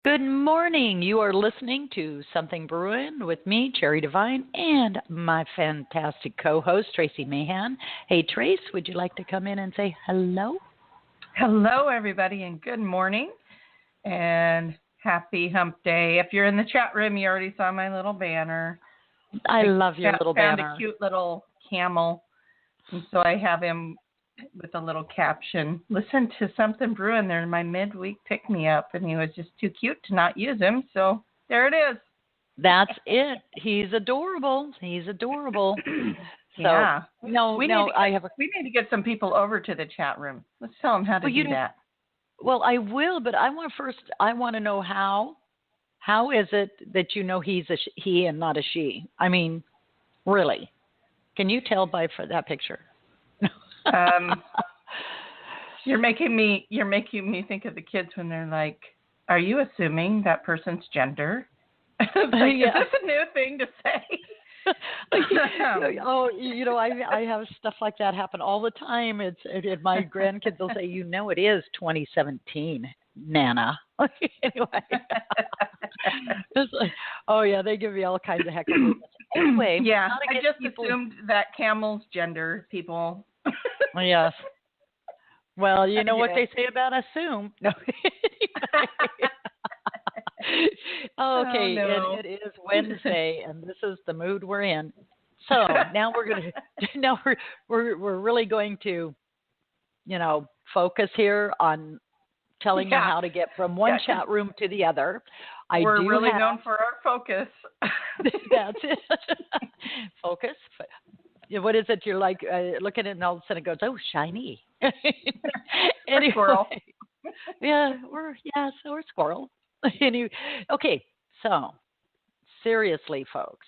Good morning. You are listening to Something Brewin with me, Cherry Divine, and my fantastic co-host, Tracie Mahan. Hey, Trace, would you like to come in and say hello? Hello, everybody, and good morning, and happy hump day. If you're in the chat room, you already saw my little banner. I love your little banner. I found a cute little camel, and so I have him with a little caption. Listen to Something Brewin. They're my midweek pick-me-up, and he was just too cute to not use him, so there it is. That's it. He's adorable. He's adorable. So, yeah. We need to get some people over to the chat room. Let's tell them how to do that. Well, I will, but I want to know how. How is it that you know he's he and not a she? I mean, really? Can you tell by that picture? You're making me think of the kids when they're like, "Are you assuming that person's gender?" Is this a new thing to say? I have stuff like that happen all the time. My grandkids will say, it is 2017, Nana. Anyway, it's like, they give me all kinds of heck. Anyway, I just assumed that camel's gender, people. Yes. Well, you know what they say about assume. No. Okay, it is Wednesday, and this is the mood we're in. So now we're really going to, focus here on telling you how to get from one chat room to the other. We're really known for our focus. That's it. Focus. What is it? You're like looking at it, and all of a sudden it goes, "Oh, shiny." Anyway, squirrel. We're squirrel. Anyway, okay, so seriously, folks,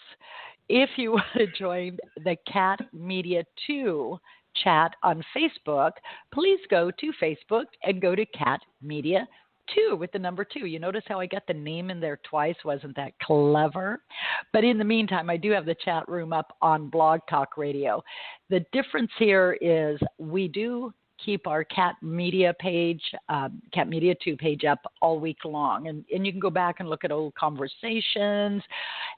if you want to join the Cat Media 2 chat on Facebook, please go to Facebook and go to Cat Media 2 with the number 2. You notice how I got the name in there twice? Wasn't that clever? But in the meantime, I do have the chat room up on Blog Talk Radio. The difference here is we do keep our Cat Media page, Cat Media 2 page up all week long. And you can go back and look at old conversations,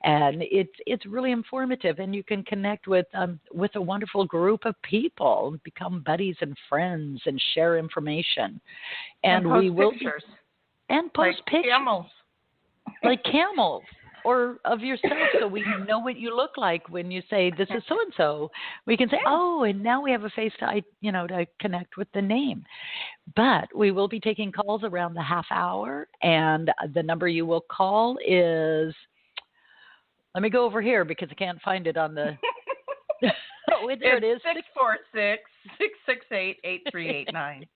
and it's really informative. And you can connect with a wonderful group of people, become buddies and friends, and share information. And we will pictures. And post like pictures. Camels. Like camels. Or of yourself, so we know what you look like when you say, "This is so-and-so." We can say, "Oh, and now we have a face to connect with the name." But we will be taking calls around the half hour, and the number you will call is, let me go over here because I can't find it on the, there it is. 646-668-8389.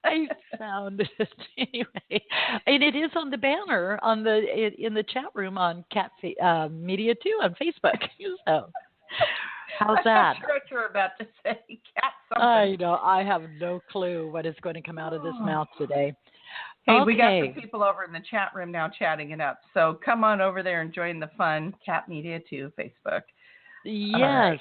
I found it anyway, and it is on the banner in the chat room on Cat Media 2 on Facebook. So, how's that? I'm sure you're about to say cat something. I know. I have no clue what is going to come out of this mouth today. Hey, we got some people over in the chat room now chatting it up. So come on over there and join the fun. Cat Media 2 Facebook. Yes.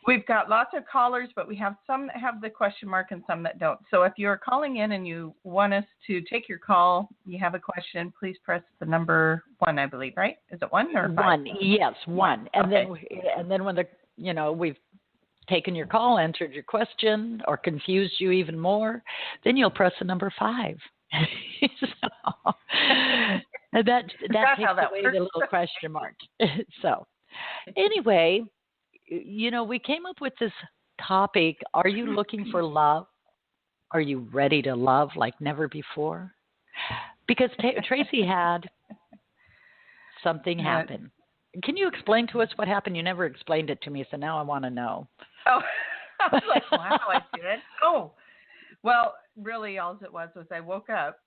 We've got lots of callers, but we have some that have the question mark and some that don't. So if you're calling in and you want us to take your call, you have a question, please press the number 1, I believe, right? Is it 1 or 5? 1, yes, 1. And okay. then when we've taken your call, answered your question, or confused you even more, then you'll press the number 5. that takes away the little question mark. So anyway, we came up with this topic. Are you looking for love? Are you ready to love like never before? Because Tracie had something happen. Can you explain to us what happened? You never explained it to me, so now I want to know. Oh, I was like, wow, I did. Oh, well, really, all it was I woke up,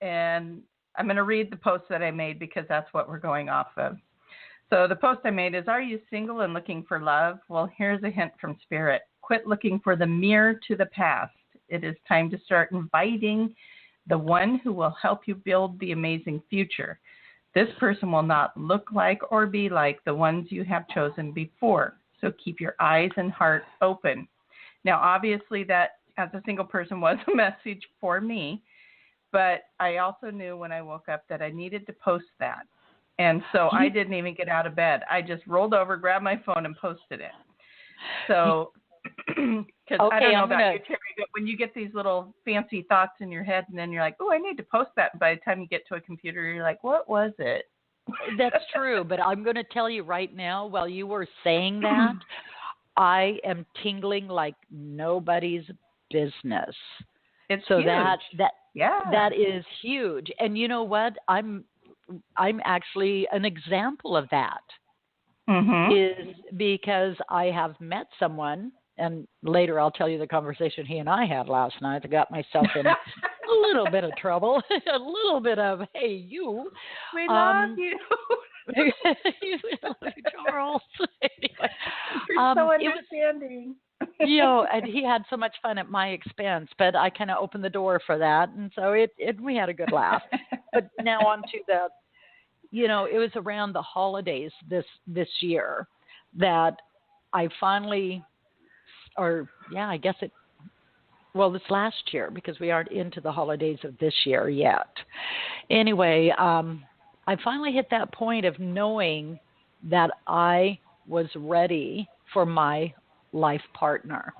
and I'm going to read the post that I made because that's what we're going off of. So the post I made is, are you single and looking for love? Well, here's a hint from Spirit. Quit looking for the mirror to the past. It is time to start inviting the one who will help you build the amazing future. This person will not look like or be like the ones you have chosen before. So keep your eyes and heart open. Now, obviously, that as a single person was a message for me. But I also knew when I woke up that I needed to post that. And so I didn't even get out of bed. I just rolled over, grabbed my phone, and posted it. So, because I don't know about you, Terry, but when you get these little fancy thoughts in your head, and then you're like, oh, I need to post that. And by the time you get to a computer, you're like, what was it? That's true. But I'm going to tell you right now, while you were saying that, I am tingling like nobody's business. It's so huge. That is huge. And you know what? I'm actually an example of that. Is because I have met someone, and later I'll tell you the conversation he and I had last night. I got myself in a little bit of trouble, a little bit of, hey, you. We love you. You love you, Charles. Anyway, you're so understanding. And he had so much fun at my expense, but I kind of opened the door for that, and so we had a good laugh. But now on to the. It was around the holidays this year that I finally, this last year, because we aren't into the holidays of this year yet. Anyway, I finally hit that point of knowing that I was ready for my life partner.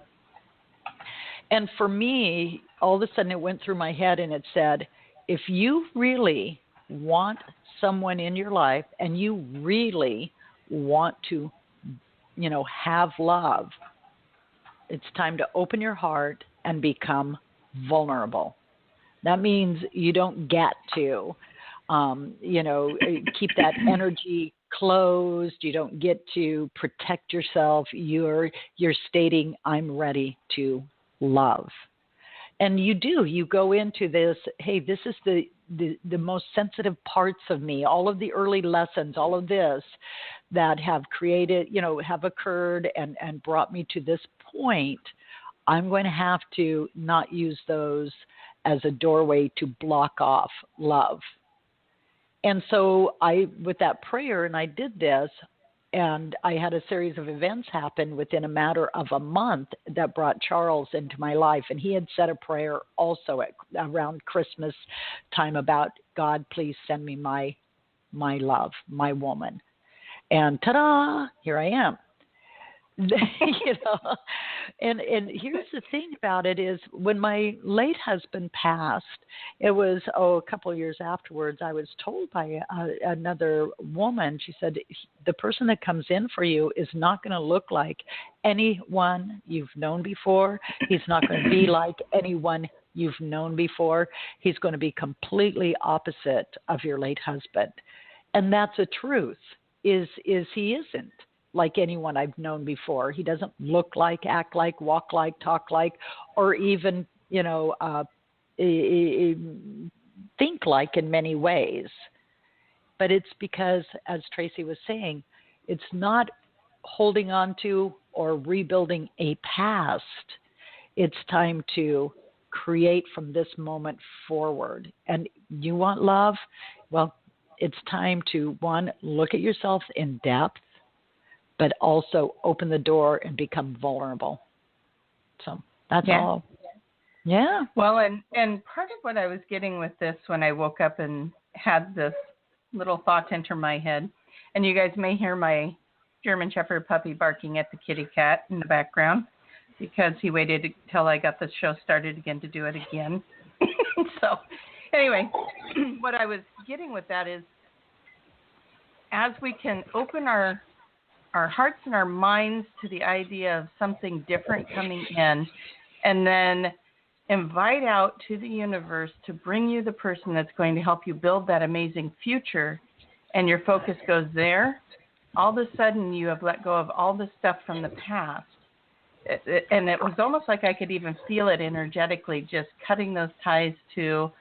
And for me, all of a sudden it went through my head and it said, if you really want someone in your life and you really want to, have love, it's time to open your heart and become vulnerable. That means you don't get to, keep that energy closed. You don't get to protect yourself. You're stating, I'm ready to love. And you go into this, hey, this is the most sensitive parts of me, all of the early lessons, all of this that have created, have occurred and brought me to this point. I'm going to have to not use those as a doorway to block off love. And so with that prayer, and I did this, and I had a series of events happen within a matter of a month that brought Charles into my life. And he had said a prayer also around Christmas time about, God, please send me my love, my woman. And ta-da, here I am. And here's the thing about it is when my late husband passed, it was a couple of years afterwards, I was told by another woman, she said, the person that comes in for you is not going to look like anyone you've known before. He's not going to be like anyone you've known before. He's going to be completely opposite of your late husband. And that's a truth, is he isn't like anyone I've known before. He doesn't look like, act like, walk like, talk like, or even, think like in many ways. But it's because, as Tracie was saying, it's not holding on to or rebuilding a past. It's time to create from this moment forward. And you want love? Well, it's time to, one, look at yourself in depth, but also open the door and become vulnerable. So that's all. Yeah. Well, and part of what I was getting with this when I woke up and had this little thought enter my head, and you guys may hear my German Shepherd puppy barking at the kitty cat in the background because he waited until I got the show started again to do it again. So anyway, what I was getting with that is as we can open our hearts and our minds to the idea of something different coming in, and then invite out to the universe to bring you the person that's going to help you build that amazing future, and your focus goes there, all of a sudden you have let go of all the stuff from the past. And it was almost like I could even feel it energetically, just cutting those ties to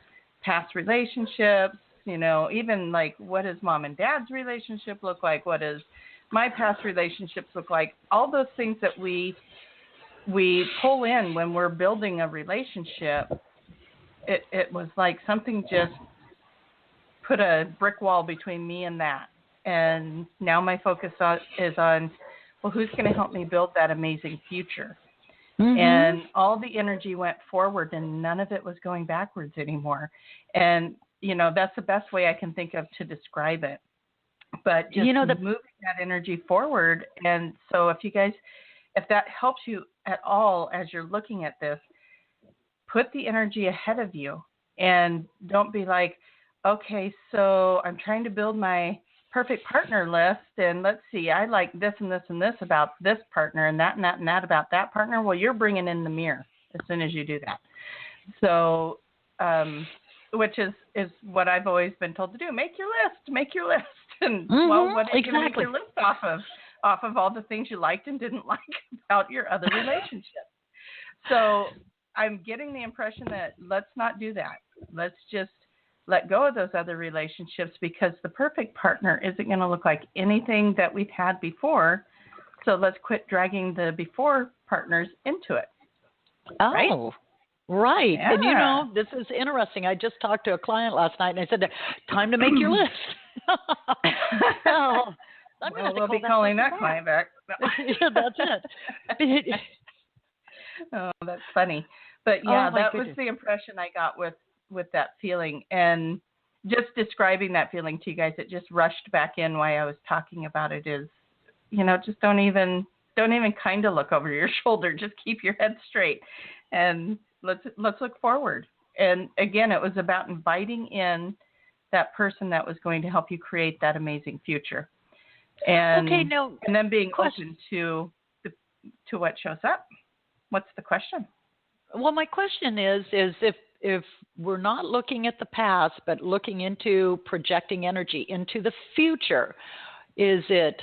past relationships, even like, what does mom and dad's relationship look like? What does my past relationships look like? All those things that we pull in when we're building a relationship, it was like something just put a brick wall between me and that. And now my focus is on, well, who's going to help me build that amazing future? And all the energy went forward and none of it was going backwards anymore. And, that's the best way I can think of to describe it. But just moving that energy forward. And so if that helps you at all as you're looking at this, put the energy ahead of you and don't be like, okay, so I'm trying to build my perfect partner list, and let's see, I like this and this and this about this partner and that and that and that about that partner. Well, you're bringing in the mirror as soon as you do that. So, which is what I've always been told to do. Make your list. And well, what are you going to make your list off of all the things you liked and didn't like about your other relationships? So I'm getting the impression that let's not do that. Let's just let go of those other relationships, because the perfect partner isn't going to look like anything that we've had before. So let's quit dragging the before partners into it. Oh, right. Yeah. And this is interesting. I just talked to a client last night and I said, time to make your list. So, we'll be calling that client back. No. Yeah, that's it. Oh, that's funny. But yeah, that was the impression I got with that feeling. And just describing that feeling to you guys, it just rushed back in why I was talking about it is, just don't even kind of look over your shoulder. Just keep your head straight and let's look forward. And again, it was about inviting in that person that was going to help you create that amazing future. And and then being open to what shows up. What's the question? Well, my question is if we're not looking at the past, but looking into projecting energy into the future, is it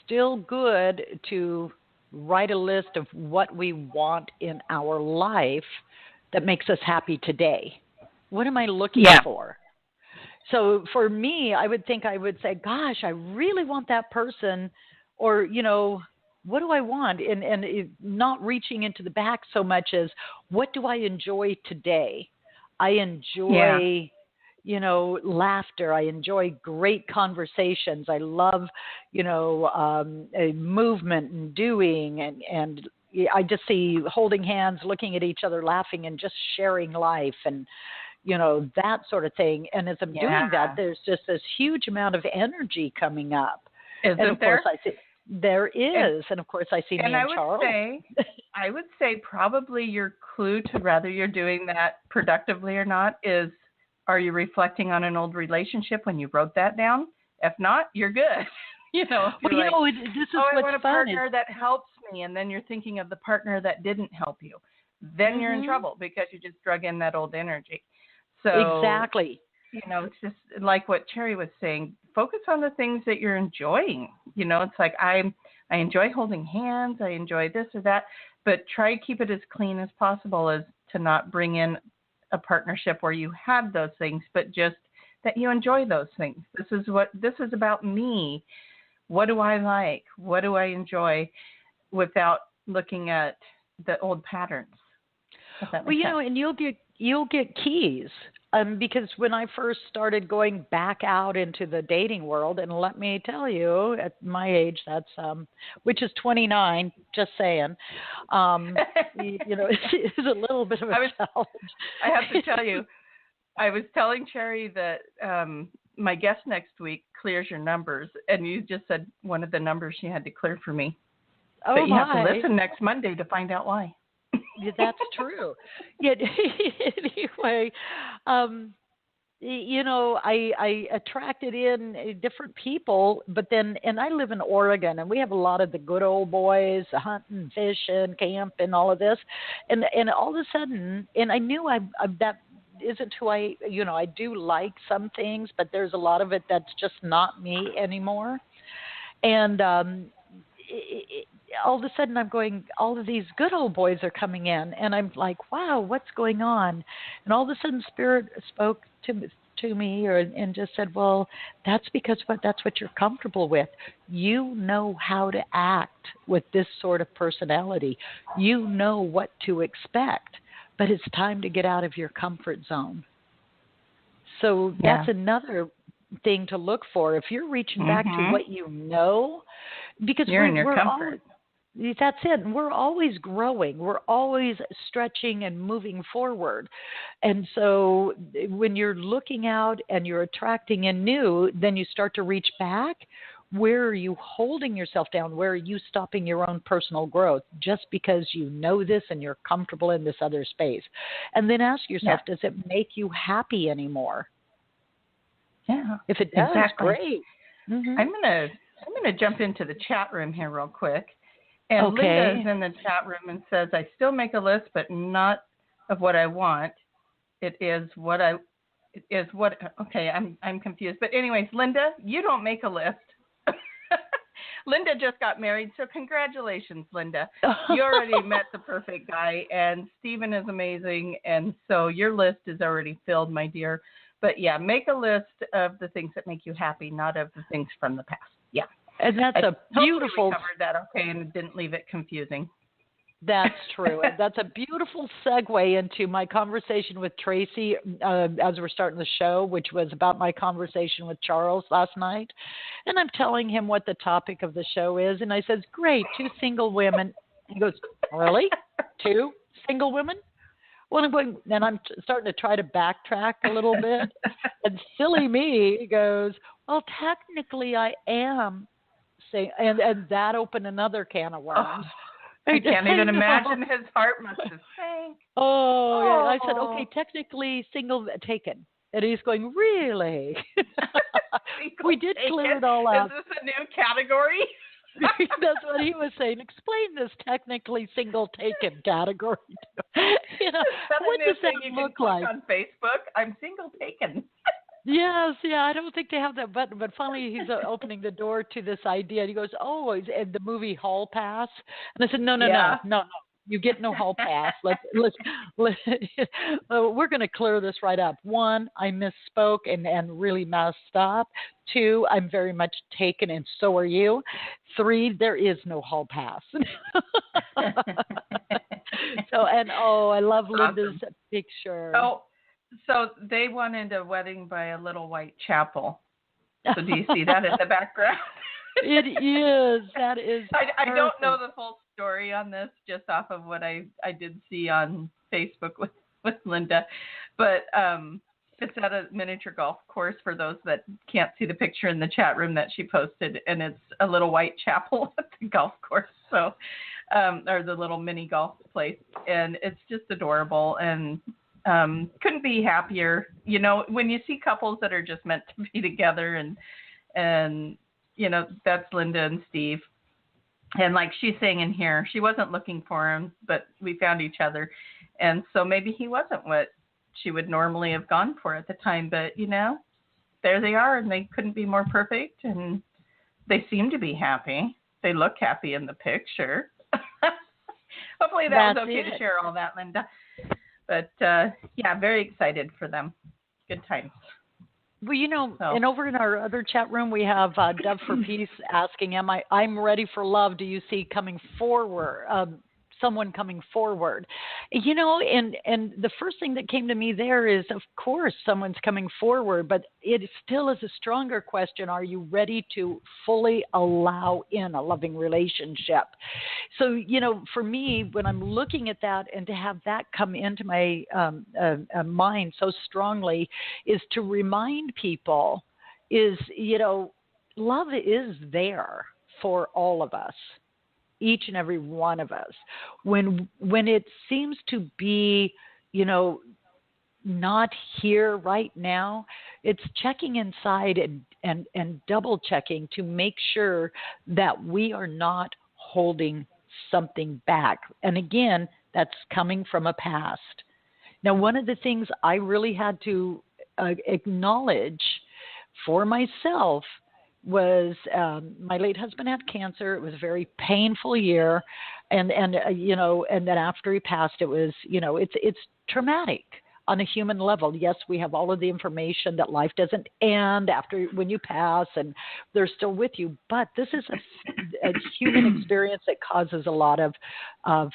still good to write a list of what we want in our life that makes us happy today? What am I looking for? So for me, I would say, gosh, I really want that person, or, what do I want? And not reaching into the back so much as what do I enjoy today? I enjoy, laughter. I enjoy great conversations. I love, movement and doing, and I just see holding hands, looking at each other, laughing, and just sharing life and, that sort of thing. And as I'm doing that, there's just this huge amount of energy coming up. Isn't and of there? course I see. There is, and of course I see me and Charles. I would say probably your clue to whether you're doing that productively or not is, are you reflecting on an old relationship when you wrote that down? If not, you're good. This is I what's want a fun. partner that helps me, and then you're thinking of the partner that didn't help you. Then you're in trouble because you just drug in that old energy. So exactly. It's just like what Cherry was saying. Focus on the things that you're enjoying. It's like I enjoy holding hands. I enjoy this or that, but try to keep it as clean as possible, as to not bring in a partnership where you have those things, but just that you enjoy those things. This is about me. What do I like? What do I enjoy, without looking at the old patterns? Well, and you'll get keys. Because when I first started going back out into the dating world, and let me tell you, at my age, that's which is 29, just saying, it's a little bit of a challenge. I have to tell you, I was telling Cherry that my guest next week clears your numbers, and you just said one of the numbers she had to clear for me. Oh, but you have to listen next Monday to find out why. That's true. Yeah. Anyway, I attracted in different people, but then, and I live in Oregon, and we have a lot of the good old boys, hunting, fishing, camping, all of this, and all of a sudden, and I knew that isn't who I do like some things, but there's a lot of it that's just not me anymore, and all of a sudden I'm going, all of these good old boys are coming in, and I'm like, wow, what's going on? And all of a sudden Spirit spoke to me and just said, well, that's because that's what you're comfortable with. You know how to act with this sort of personality. You know what to expect, but it's time to get out of your comfort zone. So that's another thing to look for. If you're reaching back to what you know, because you're in your comfort. That's it. And we're always growing. We're always stretching and moving forward. And so when you're looking out and you're attracting in new, then you start to reach back. Where are you holding yourself down? Where are you stopping your own personal growth just because you know this and you're comfortable in this other space? And then ask yourself, does it make you happy anymore? Yeah. If it does, exactly. Great. Mm-hmm. I'm gonna jump into the chat room here real quick. And Okay. Linda's in the chat room and says, I still make a list, but not of what I want. Okay, I'm confused. But anyways, Linda, you don't make a list. Linda just got married, so congratulations, Linda. You already met the perfect guy, and Stephen is amazing, and so your list is already filled, my dear. But yeah, make a list of the things that make you happy, not of the things from the past. Yeah. And that's a beautiful. We covered that okay, and didn't leave it confusing. That's true. And that's a beautiful segue into my conversation with Tracie as we're starting the show, which was about my conversation with Charles last night. And I'm telling him what the topic of the show is. And I says, great, 2 single women. He goes, really? 2 single women? Well, then I'm starting to try to backtrack a little bit. And silly me goes, well, technically I am. And that opened another can of worms. I can't even imagine his heart must have sank. Oh, yeah. I said, okay, technically single taken. And he's going, really? We did clear it all out. Is this a new category? That's what he was saying. Explain this technically single taken category. What does that look like? On Facebook, I'm single taken. Yes, yeah, I don't think they have that button, but finally he's opening the door to this idea. And he goes, oh, is the movie Hall Pass? And I said, no, you get no Hall Pass. Let's we're going to clear this right up. 1, I misspoke and really messed up. 2, I'm very much taken, and so are you. 3, there is no Hall Pass. I love Linda's picture. Oh. So they wanted a wedding by a little white chapel. So do you see that in the background? It is. That is. I don't know the full story on this, just off of what I did see on Facebook with Linda. But it's at a miniature golf course for those that can't see the picture in the chat room that she posted. And it's a little white chapel at the golf course. So, or the little mini golf place. And it's just adorable. And couldn't be happier. You know, when you see couples that are just meant to be together and you know, that's Linda and Steve. And like she's saying in here, she wasn't looking for him, but we found each other. And so maybe he wasn't what she would normally have gone for at the time. But, you know, there they are, and they couldn't be more perfect. And they seem to be happy. They look happy in the picture. Hopefully that was okay to share all that, Linda. But, yeah, very excited for them. Good times. Well, you know, and over in our other chat room, we have Dove for Peace asking, I'm ready for love. Do you see coming forward, someone coming forward? You know, and the first thing that came to me there is, of course, someone's coming forward, but it still is a stronger question. Are you ready to fully allow in a loving relationship? So, you know, for me, when I'm looking at that and to have that come into my mind so strongly is to remind people is, you know, love is there for all of us. Each and every one of us. When it seems to be, you know, not here right now, it's checking inside and double checking to make sure that we are not holding something back. And again, that's coming from a past. Now, one of the things I really had to acknowledge for myself was my late husband had cancer. It was a very painful year, and you know, and then after he passed, it was, you know, it's traumatic on a human level. Yes, we have all of the information that life doesn't end after when you pass, and they're still with you. But this is a human experience that causes a lot of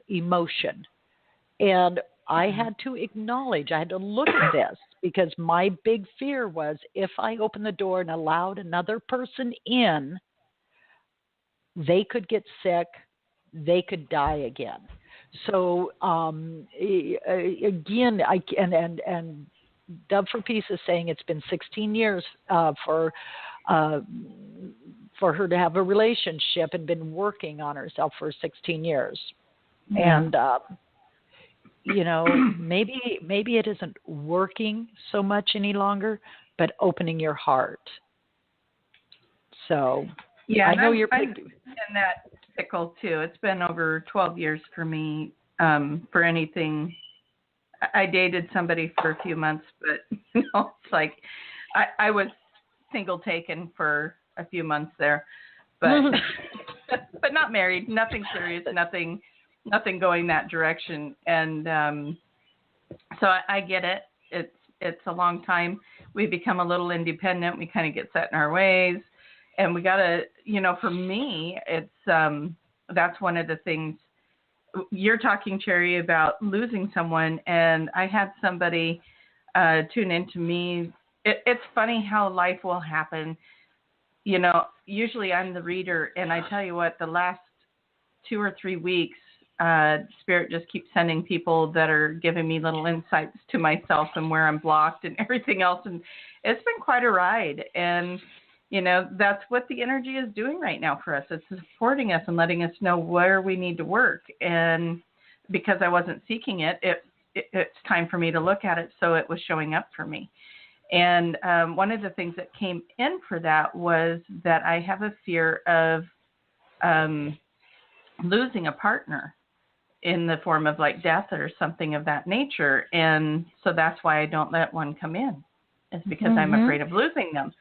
emotion, and I had to acknowledge, I had to look at this, because my big fear was if I opened the door and allowed another person in, they could get sick, they could die again. So again, and Dove for Peace is saying it's been 16 years uh, for her to have a relationship and been working on herself for 16 years. Yeah. And maybe it isn't working so much any longer, but opening your heart. So yeah, I know you're I'm in that pickle too. It's been over 12 years for me. For anything, I dated somebody for a few months, but it's like I was single taken for a few months there, but but not married, nothing serious, nothing going that direction. And so I get it. It's a long time. We become a little independent. We kind of get set in our ways, and we gotta, for me, it's that's one of the things. You're talking, Cherry, about losing someone, and I had somebody tune into me. It's funny how life will happen. Usually I'm the reader, and I tell you what, the last 2 or 3 weeks, Spirit just keeps sending people that are giving me little insights to myself and where I'm blocked and everything else. And it's been quite a ride. And, that's what the energy is doing right now for us. It's supporting us and letting us know where we need to work. And because I wasn't seeking it, it's time for me to look at it. So it was showing up for me. And one of the things that came in for that was that I have a fear of losing a partner in the form of like death or something of that nature. And so that's why I don't let one come in. It's because I'm afraid of losing them.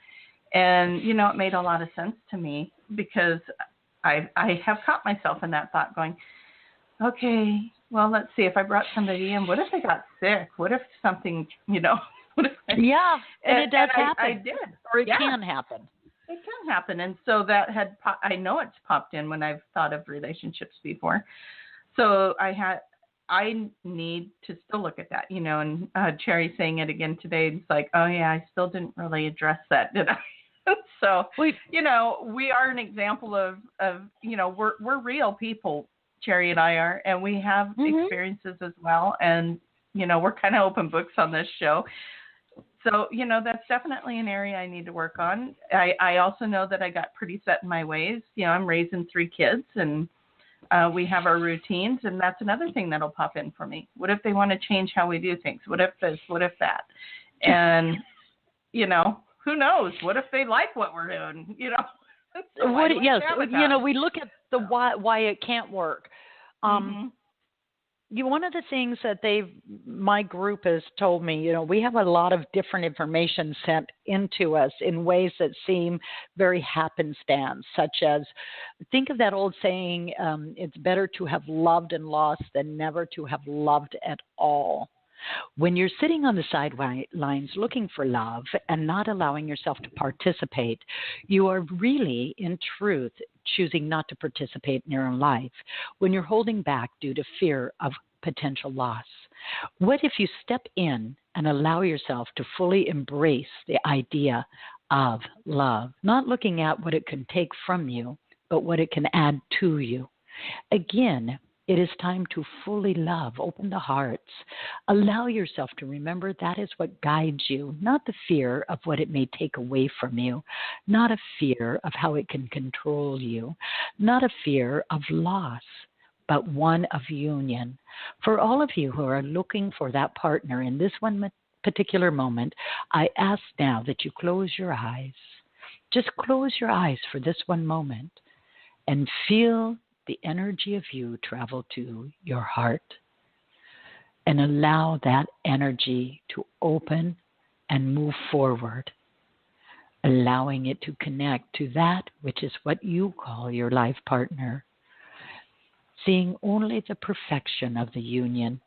And, it made a lot of sense to me because I have caught myself in that thought going, okay, well, let's see, if I brought somebody in, what if they got sick? What if something, what if and it does happen. I did. Or it can happen. It can happen. And so that I know it's popped in when I've thought of relationships before. So I need to still look at that, and Cherry saying it again today. It's like, oh yeah, I still didn't really address that, did I? So, we are an example of we're real people, Cherry and I are, and we have experiences as well. And, we're kind of open books on this show. So, that's definitely an area I need to work on. I also know that I got pretty set in my ways. I'm raising 3 kids, and we have our routines, and that's another thing that'll pop in for me. What if they want to change how we do things? What if this? What if that? And, who knows? What if they like what we're doing? So we look at the why it can't work. One of the things that my group has told me, we have a lot of different information sent into us in ways that seem very happenstance, such as, think of that old saying, it's better to have loved and lost than never to have loved at all. When you're sitting on the sidelines looking for love and not allowing yourself to participate, you are really, in truth, choosing not to participate in your own life when you're holding back due to fear of potential loss. What if you step in and allow yourself to fully embrace the idea of love, not looking at what it can take from you, but what it can add to you? Again, it is time to fully love, open the hearts, allow yourself to remember that is what guides you, not the fear of what it may take away from you, not a fear of how it can control you, not a fear of loss, but one of union. For all of you who are looking for that partner in this one particular moment, I ask now that you close your eyes. Just close your eyes for this one moment and feel the energy of you travel to your heart, and allow that energy to open and move forward, allowing it to connect to that which is what you call your life partner, seeing only the perfection of the union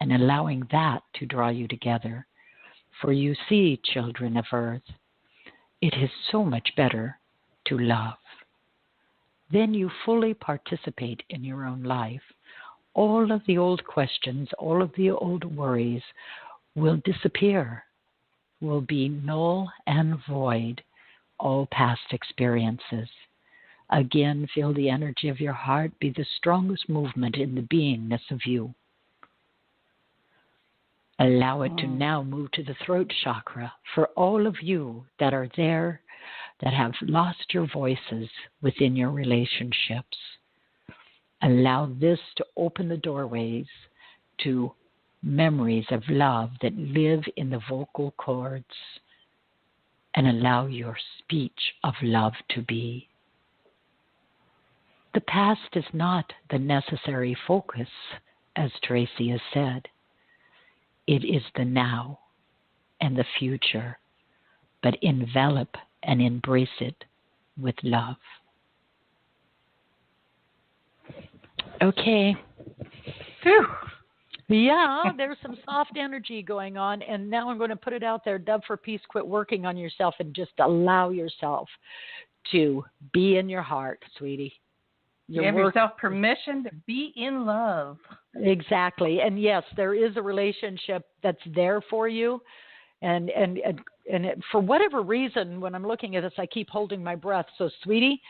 and allowing that to draw you together. For you see, children of earth, it is so much better to love. Then you fully participate in your own life. All of the old questions, all of the old worries will disappear, will be null and void, all past experiences. Again, feel the energy of your heart be the strongest movement in the beingness of you. Allow it to now move to the throat chakra for all of you that are there that have lost your voices within your relationships. Allow this to open the doorways to memories of love that live in the vocal cords, and allow your speech of love to be. The past is not the necessary focus, as Tracie has said. It is the now and the future, but envelop and embrace it with love. Okay. Phew. Yeah, there's some soft energy going on, and now I'm going to put it out there. Dove for Peace, quit working on yourself and just allow yourself to be in your heart, sweetie. Give yourself permission to be in love. Exactly. And yes, there is a relationship that's there for you. And for whatever reason, when I'm looking at this, I keep holding my breath. So, sweetie,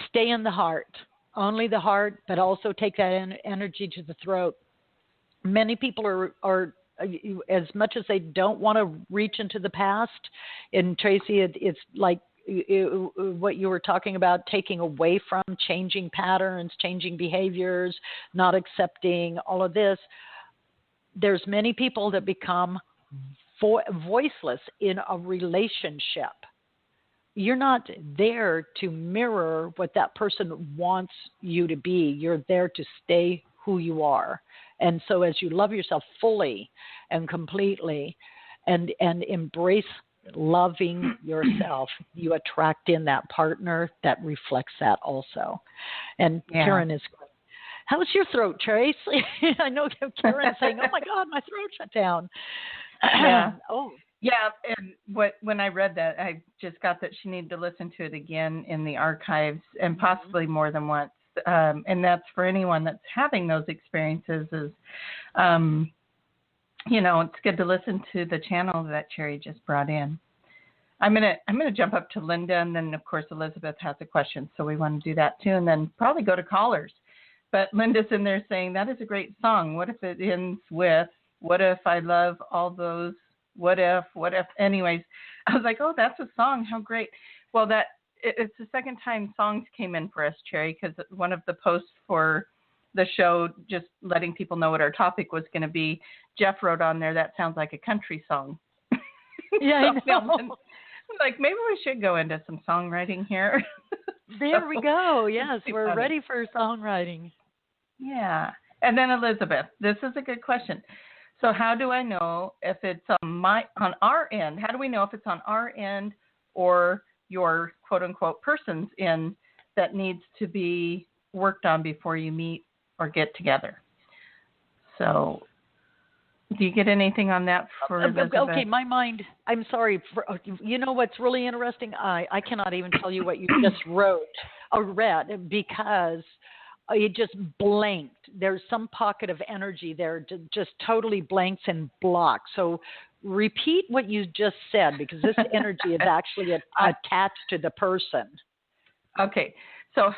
stay in the heart. Only the heart, but also take that energy to the throat. Many people are as much as they don't want to reach into the past. And Tracie, it's like what you were talking about, taking away from, changing patterns, changing behaviors, not accepting all of this. There's many people that become voiceless in a relationship. You're not there to mirror what that person wants you to be. You're there to stay who you are. And so as you love yourself fully and completely and embrace loving yourself, you attract in that partner that reflects that also. And Karen is, how's your throat, Trace? I know Karen's saying, oh my God, my throat shut down. Yeah. Oh. Yeah, and when I read that, I just got that she needed to listen to it again in the archives and possibly more than once. And that's for anyone that's having those experiences is, it's good to listen to the channel that Cherry just brought in. I'm gonna jump up to Linda, and then of course Elizabeth has a question, so we want to do that too, and then probably go to callers. But Linda's in there saying that is a great song. What if it ends with "What if I love all those? What if?" Anyways, I was like, oh, that's a song. How great. Well, it's the second time songs came in for us, Cherry, because one of the posts for the show, just letting people know what our topic was going to be, Jeff wrote on there, that sounds like a country song. Yeah, I know. I'm like, maybe we should go into some songwriting here. There we go. Yes, we're ready for songwriting. Yeah. And then Elizabeth, this is a good question. So how do I know if it's on our end? How do we know if it's on our end or your quote unquote person's end that needs to be worked on before you meet or get together? So do you get anything on that for Elizabeth? Okay, my mind, I'm sorry. You know what's really interesting? I cannot even tell you what you just wrote or read because it just blanked. There's some pocket of energy there, just totally blanks and blocks. So repeat what you just said because this energy is actually attached to the person. Okay. So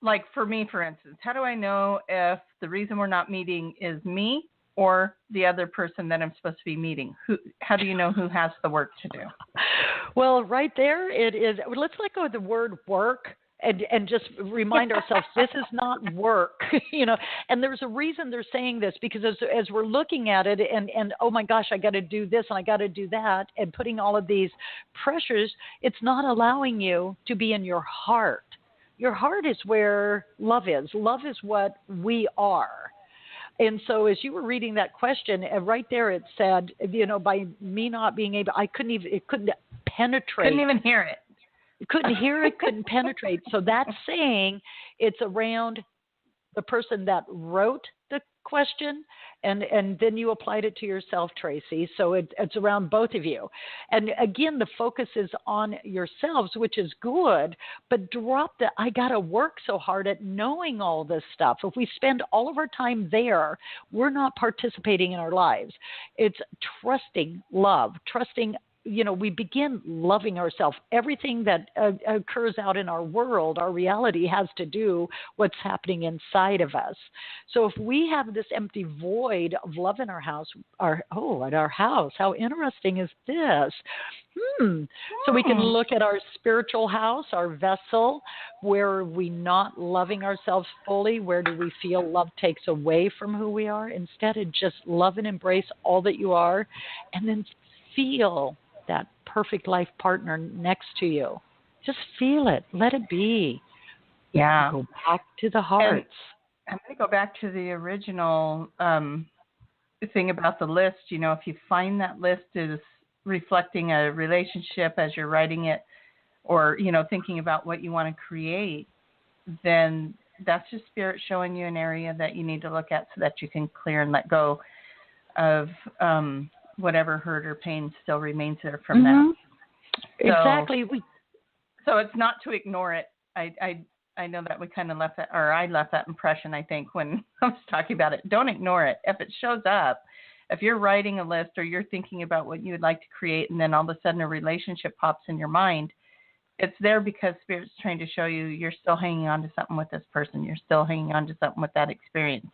like for me, for instance, how do I know if the reason we're not meeting is me or the other person that I'm supposed to be meeting? How do you know who has the work to do? Well, right there it is. Let's let go of the word work. And just remind ourselves, this is not work, and there's a reason they're saying this because as we're looking at it and oh my gosh, I got to do this and I got to do that and putting all of these pressures, it's not allowing you to be in your heart. Your heart is where love is. Love is what we are. And so as you were reading that question, right there it said, by me not being able, it couldn't penetrate. Couldn't even hear it. Couldn't hear it, couldn't penetrate. So that's saying it's around the person that wrote the question, and then you applied it to yourself, Tracie. So it's around both of you. And again, the focus is on yourselves, which is good, but drop the, I got to work so hard at knowing all this stuff. If we spend all of our time there, we're not participating in our lives. It's trusting love, trusting we begin loving ourselves. Everything that occurs out in our world, our reality, has to do what's happening inside of us. So if we have this empty void of love in our house, at our house, how interesting is this? So we can look at our spiritual house, our vessel. Where are we not loving ourselves fully? Where do we feel love takes away from who we are? Instead of just love and embrace all that you are, and then feel that perfect life partner next to you. Just feel it. Let it be. Yeah. Go back to the hearts. And I'm going to go back to the original thing about the list. If you find that list is reflecting a relationship as you're writing it, or, thinking about what you want to create, then that's just spirit showing you an area that you need to look at so that you can clear and let go of whatever hurt or pain still remains there from that. Exactly. So it's not to ignore it. I know that we kind of left that, or I left that impression, I think, when I was talking about it. Don't ignore it. If it shows up, if you're writing a list or you're thinking about what you would like to create, and then all of a sudden a relationship pops in your mind, it's there because Spirit's trying to show you you're still hanging on to something with this person. You're still hanging on to something with that experience.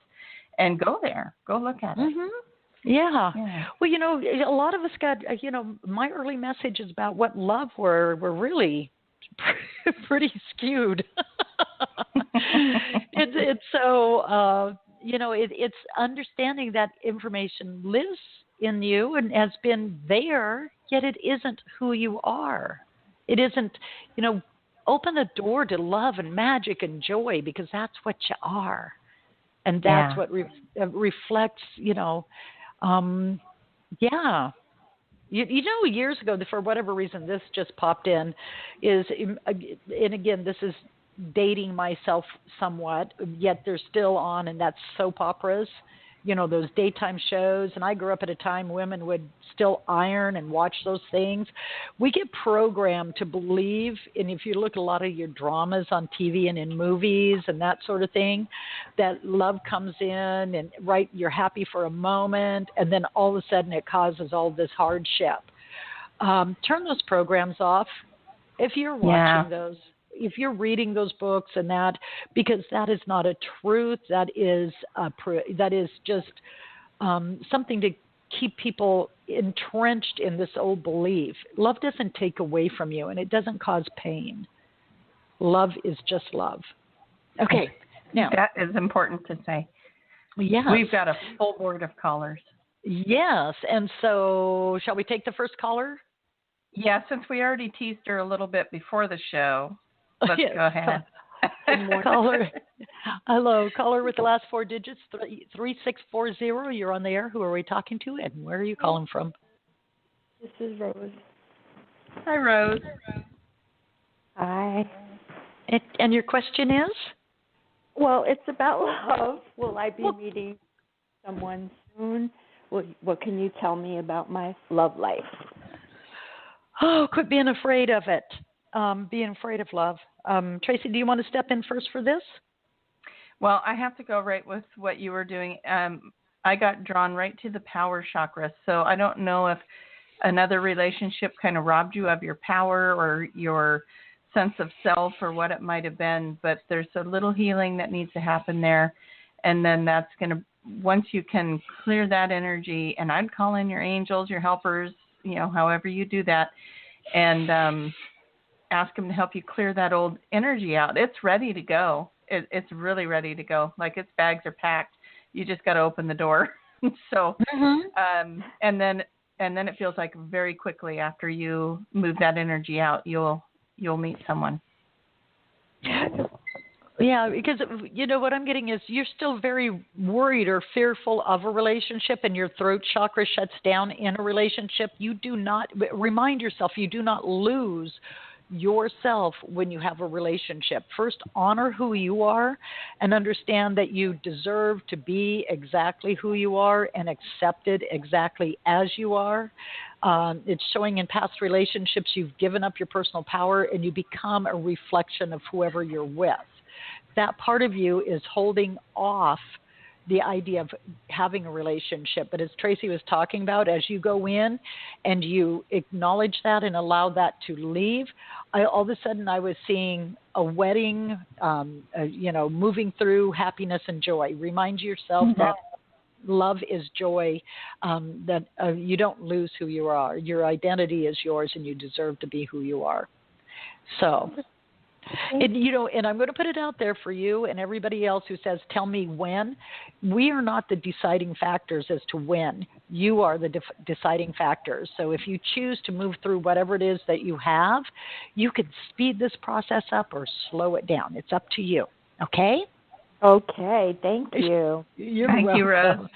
And go there. Go look at it. Yeah. Well, a lot of us got, my early messages about what love were really pretty skewed. It's so, it's understanding that information lives in you and has been there, yet it isn't who you are. It isn't, open the door to love and magic and joy, because that's what you are. And that's what reflects, years ago, for whatever reason, this just popped in, and again, this is dating myself somewhat, yet they're still on, and that's soap operas, those daytime shows. And I grew up at a time women would still iron and watch those things. We get programmed to believe, and if you look at a lot of your dramas on TV and in movies and that sort of thing, that love comes in and you're happy for a moment, and then all of a sudden it causes all this hardship. Turn those programs off if you're watching those. If you're reading those books and that, because that is not a truth, that is just something to keep people entrenched in this old belief. Love doesn't take away from you, and it doesn't cause pain. Love is just love. Okay, now that is important to say. Yes. We've got a full board of callers. Yes, and so shall we take the first caller? Yeah, since we already teased her a little bit before the show. Let's go ahead. Caller. Hello, caller with the last four digits, 3640. You're on the air. Who are we talking to, and where are you calling from? This is Rose. Hi, Rose. Hi. And your question is? Well, it's about love. Will I be meeting someone soon? What can you tell me about my love life? Oh, quit being afraid of it. Being afraid of love. Tracie, do you want to step in first for this? Well, I have to go right with what you were doing. I got drawn right to the power chakra, so I don't know if another relationship kind of robbed you of your power or your sense of self or what it might have been, but there's a little healing that needs to happen there, and then that's going to, once you can clear that energy, and I'd call in your angels, your helpers, however you do that, and ask them to help you clear that old energy out. It's ready to go. It's really ready to go. Like its bags are packed. You just got to open the door. So, and then it feels like very quickly after you move that energy out, you'll meet someone. Yeah, because what I'm getting is you're still very worried or fearful of a relationship, and your throat chakra shuts down in a relationship. You do not remind yourself you do not lose yourself when you have a relationship. First, honor who you are and understand that you deserve to be exactly who you are and accepted exactly as you are. It's showing in past relationships you've given up your personal power and you become a reflection of whoever you're with. That part of you is holding off the idea of having a relationship. But as Tracie was talking about, as you go in and you acknowledge that and allow that to leave, all of a sudden I was seeing a wedding, moving through happiness and joy. Remind yourself that love is joy, that you don't lose who you are. Your identity is yours, and you deserve to be who you are. So, and I'm going to put it out there for you and everybody else who says, tell me when. We are not the deciding factors as to when. You are the deciding factors. So if you choose to move through whatever it is that you have, you can speed this process up or slow it down. It's up to you. Okay? Okay, thank you. Thank you, Rose.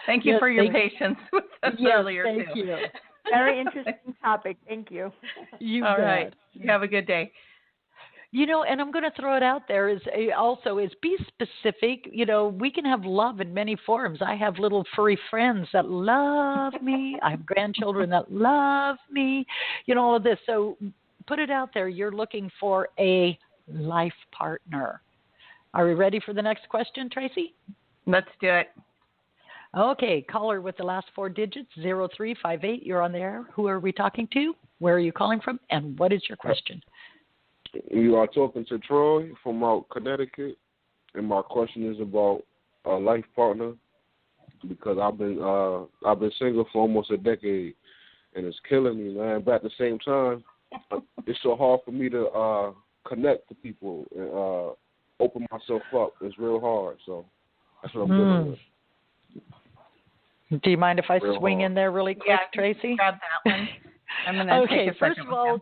Thank you for your patience with us earlier, thank too. You. Very interesting topic. Thank you. All right. You have a good day. And I'm going to throw it out there is be specific. We can have love in many forms. I have little furry friends that love me. I have grandchildren that love me, all of this. So put it out there. You're looking for a life partner. Are we ready for the next question, Tracie? Let's do it. Okay, caller with the last 4 digits, 0358. You're on the air. Who are we talking to? Where are you calling from? And what is your question? You are talking to Troy from out Connecticut, and my question is about a life partner because I've been single for almost a decade, and it's killing me, man. But at the same time, it's so hard for me to connect to people and open myself up. It's real hard, so that's what I'm dealing with. Do you mind if I swing in there really quick, Tracie? Grab that one. I'm going to take a first second of all,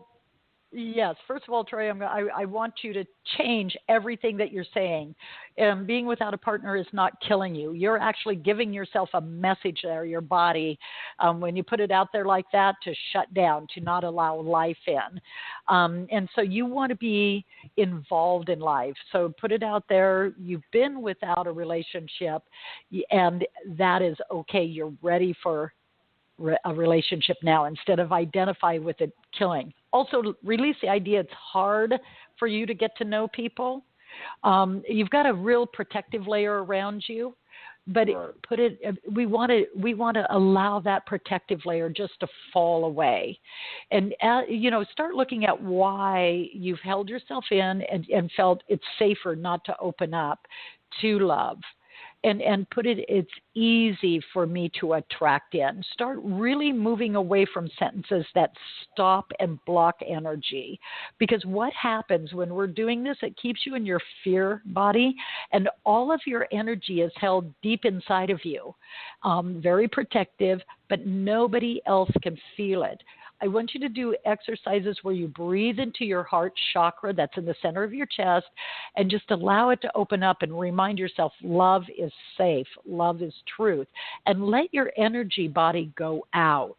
yes. First of all, Troy, I want you to change everything that you're saying. Being without a partner is not killing you. You're actually giving yourself a message there, your body, when you put it out there like that, to shut down, to not allow life in. And so you want to be involved in life. So put it out there. You've been without a relationship, and that is okay. You're ready for a relationship now instead of identify with it killing. Also, release the idea it's hard for you to get to know people. You've got a real protective layer around you, but we want to allow that protective layer just to fall away, and start looking at why you've held yourself in and felt it's safer not to open up to love. And put it, it's easy for me to attract in. Start really moving away from sentences that stop and block energy. Because what happens when we're doing this, it keeps you in your fear body, and all of your energy is held deep inside of you. Very protective, but nobody else can feel it. I want you to do exercises where you breathe into your heart chakra that's in the center of your chest and just allow it to open up and remind yourself love is safe, love is truth, and let your energy body go out.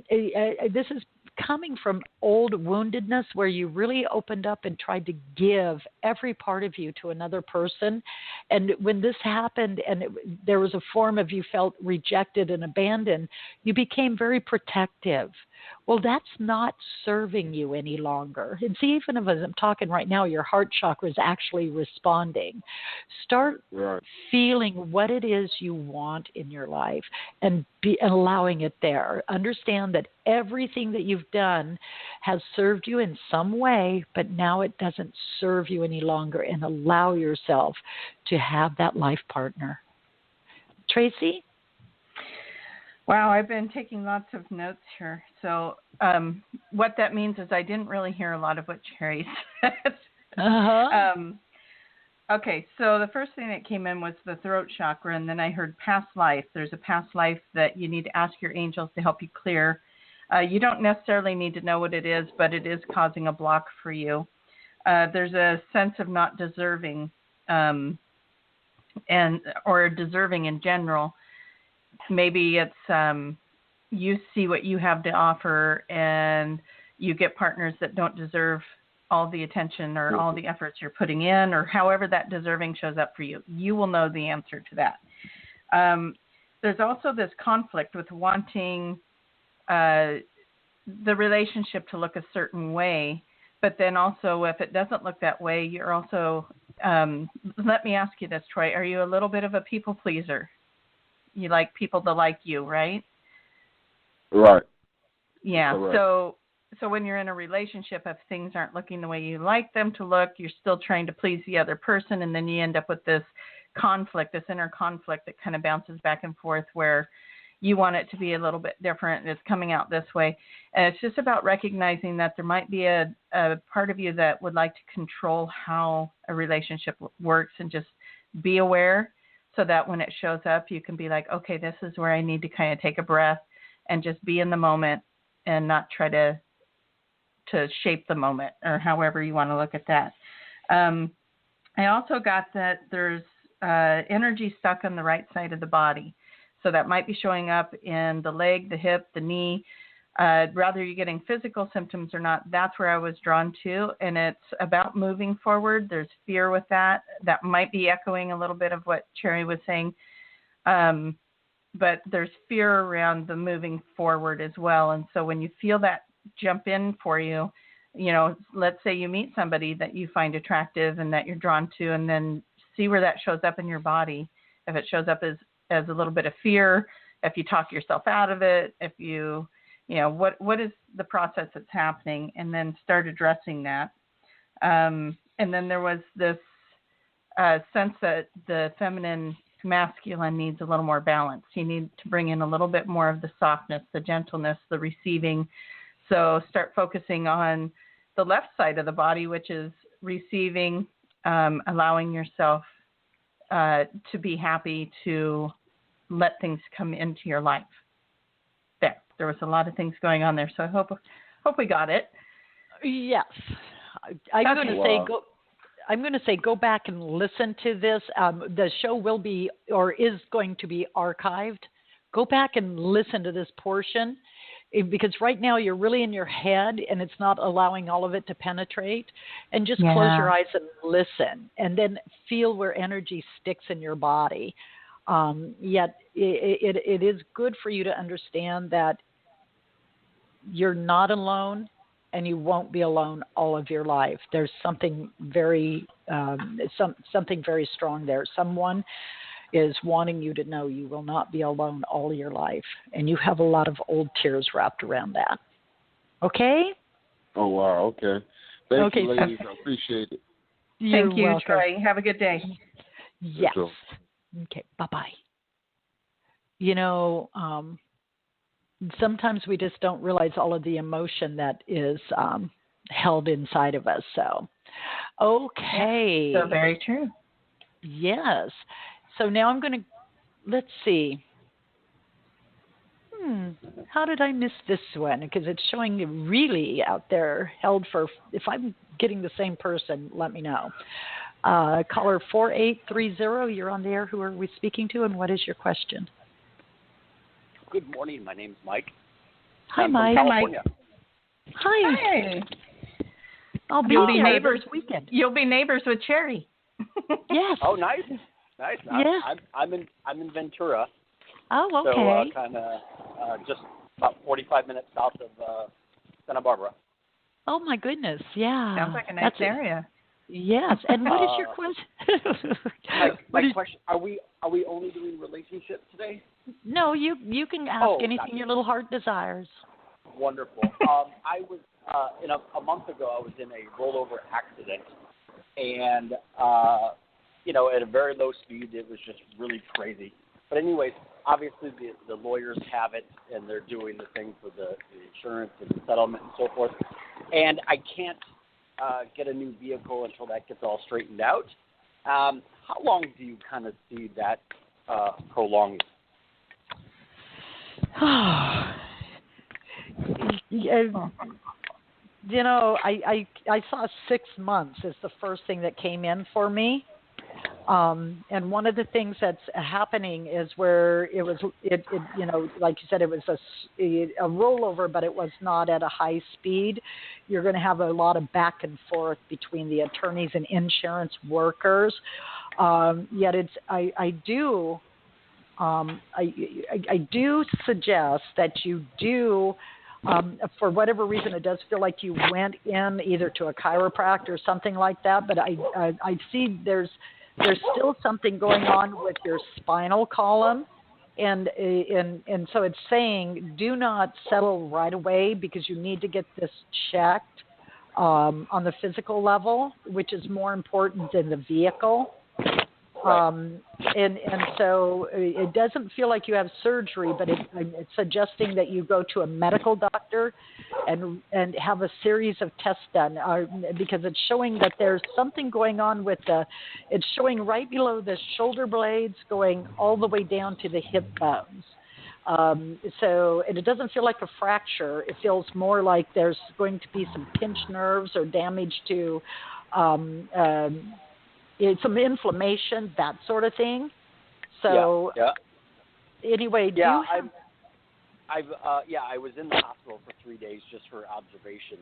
This is coming from old woundedness where you really opened up and tried to give every part of you to another person. And when this happened and there was a form of you felt rejected and abandoned, you became very protective. Well, that's not serving you any longer. And see, even as I'm talking right now, your heart chakra is actually responding. Start feeling what it is you want in your life and allowing it there. Understand that everything that you've done has served you in some way, but now it doesn't serve you any longer, and allow yourself to have that life partner. Tracie? Wow, I've been taking lots of notes here. So what that means is I didn't really hear a lot of what Cherry said. Okay, so the first thing that came in was the throat chakra, and then I heard past life. There's a past life that you need to ask your angels to help you clear. You don't necessarily need to know what it is, but it is causing a block for you. There's a sense of not deserving, or deserving in general. Maybe it's you see what you have to offer, and you get partners that don't deserve all the attention or all the efforts you're putting in, or however that deserving shows up for you. You will know the answer to that. There's also this conflict with wanting the relationship to look a certain way, but then also if it doesn't look that way, you're also let me ask you this, Troy. Are you a little bit of a people pleaser? You like people to like you, right? Right. Yeah. Correct. So when you're in a relationship, if things aren't looking the way you like them to look, you're still trying to please the other person, and then you end up with this conflict, this inner conflict that kind of bounces back and forth where you want it to be a little bit different and it's coming out this way. And it's just about recognizing that there might be a part of you that would like to control how a relationship works, and just be aware so that when it shows up, you can be like, okay, this is where I need to kind of take a breath and just be in the moment and not try to shape the moment, or however you want to look at that. I also got that there's energy stuck on the right side of the body. So that might be showing up in the leg, the hip, the knee. Whether you're getting physical symptoms or not, that's where I was drawn to. And it's about moving forward. There's fear with that. That might be echoing a little bit of what Cherry was saying. But there's fear around the moving forward as well. And so when you feel that jump in for you, let's say you meet somebody that you find attractive and that you're drawn to, and then see where that shows up in your body. If it shows up as a little bit of fear, if you talk yourself out of it, if what is the process that's happening, and then start addressing that. And then there was this sense that the feminine masculine needs a little more balance. You need to bring in a little bit more of the softness, the gentleness, the receiving. So start focusing on the left side of the body, which is receiving, allowing yourself to be happy to let things come into your life. There was a lot of things going on there, so I hope we got it. Yes, I'm going to say go back and listen to this. The show will be, or is going to be, archived. Go back and listen to this portion, because right now you're really in your head and it's not allowing all of it to penetrate. And just close your eyes and listen, and then feel where energy sticks in your body. Yet it is good for you to understand that you're not alone, and you won't be alone all of your life. There's something very something very strong there. Someone is wanting you to know you will not be alone all your life, and you have a lot of old tears wrapped around that. Okay? Oh, wow. Okay. Thank you, ladies. I appreciate it. Thank you, welcome. Troy. Have a good day. Yes. Okay. Bye-bye. Sometimes we just don't realize all of the emotion that is held inside of us. So, okay. So very true. Yes. So now I'm going to, let's see. How did I miss this one? Because it's showing really out there, held for, if I'm getting the same person, let me know. Caller 4830, you're on the air. Who are we speaking to, and what is your question? Good morning. My name's Mike. Hi, I'm Mike. from California. Hi. I'll be neighbors this weekend. You'll be neighbors with Cherry. Yes. Oh, nice. Yeah. I'm in Ventura. Oh, okay. So kind of just about 45 minutes south of Santa Barbara. Oh my goodness. Yeah. Sounds like a nice area. Yes. And what is your question? My question: Are we only doing relationships today? No, you can ask anything your little heart desires. Wonderful. I was a month ago. I was in a rollover accident, and at a very low speed. It was just really crazy. But anyways, obviously the lawyers have it, and they're doing the thing for the insurance and the settlement and so forth. And I can't get a new vehicle until that gets all straightened out. How long do you kind of see that prolonging? I saw 6 months as the first thing that came in for me. And one of the things that's happening is where it was, like you said, it was a rollover, but it was not at a high speed. You're going to have a lot of back and forth between the attorneys and insurance workers. Yet I do suggest that you do For whatever reason, it does feel like you went in either to a chiropractor or something like that. But I see there's still something going on with your spinal column. And so it's saying do not settle right away because you need to get this checked on the physical level, which is more important than the vehicle. And so it doesn't feel like you have surgery, but it's suggesting that you go to a medical doctor and have a series of tests done because it's showing that there's something going on with it's showing right below the shoulder blades going all the way down to the hip bones. So and it doesn't feel like a fracture. It feels more like there's going to be some pinched nerves or damage to some inflammation, that sort of thing. So anyway, I was in the hospital for 3 days just for observation